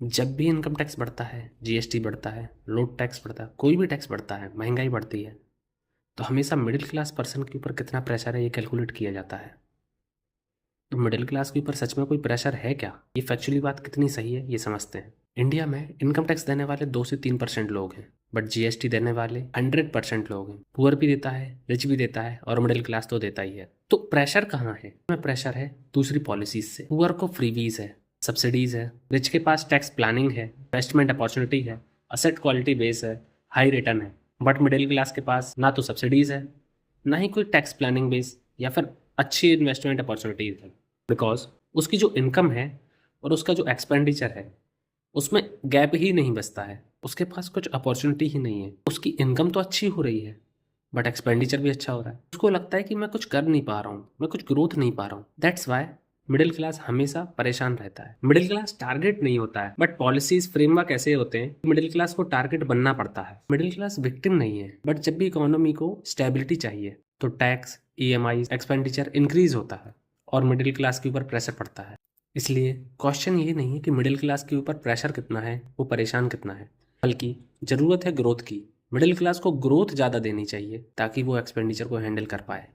जब भी income tax बढ़ता है, जीएसटी बढ़ता है, रोड टैक्स बढ़ता है, कोई भी टैक्स बढ़ता है, महंगाई बढ़ती है, तो हमेशा मिडिल क्लास पर्सन के ऊपर कितना प्रेशर है ये कैलकुलेट किया जाता है। तो मिडिल क्लास के ऊपर सच में कोई प्रेशर है क्या? ये फैक्चुअली बात कितनी सही है ये समझते हैं। इंडिया में इनकम टैक्स देने वाले 2 से 3% लोग हैं, बट जीएसटी देने वाले 100% लोग हैं। पुअर भी देता है, रिच भी देता है, और मिडिल क्लास तो देता ही है। तो प्रेशर कहाँ है? में प्रेशर है दूसरी पॉलिसीज से। पुअर को फ्रीवीज है, सब्सिडीज है, रिच के पास टैक्स प्लानिंग है, इन्वेस्टमेंट अपॉर्चुनिटी है, असेट क्वालिटी बेस है, हाई रिटर्न है। बट मिडिल क्लास के पास ना तो सब्सिडीज है, ना ही कोई टैक्स प्लानिंग बेस या फिर अच्छी इन्वेस्टमेंट अपॉर्चुनिटीज है। बिकॉज उसकी जो इनकम है और उसका जो एक्सपेंडिचर है उसमें गैप ही नहीं बचता है। उसके पास कुछ अपॉर्चुनिटी ही नहीं है। उसकी इनकम तो अच्छी हो रही है बट एक्सपेंडिचर भी अच्छा हो रहा है। उसको लगता है कि मैं कुछ कर नहीं पा रहा हूँ, मैं कुछ ग्रोथ नहीं पा रहा हूँ। दैट्स वाई मिडिल क्लास हमेशा परेशान रहता है। मिडिल क्लास टारगेट नहीं होता है, बट पॉलिसीज फ्रेमवर्क ऐसे होते हैं मिडिल क्लास को टारगेट बनना पड़ता है। मिडिल क्लास विक्टिम नहीं है, बट जब भी इकोनॉमी को स्टेबिलिटी चाहिए तो टैक्स, ईएमआई, एक्सपेंडिचर इंक्रीज होता है और मिडिल क्लास के ऊपर प्रेशर पड़ता है। इसलिए क्वेश्चन ये नहीं है कि मिडिल क्लास के ऊपर प्रेशर कितना है, वो परेशान कितना है, बल्कि ज़रूरत है ग्रोथ की। मिडिल क्लास को ग्रोथ ज़्यादा देनी चाहिए ताकि वो एक्सपेंडिचर को हैंडल कर पाए।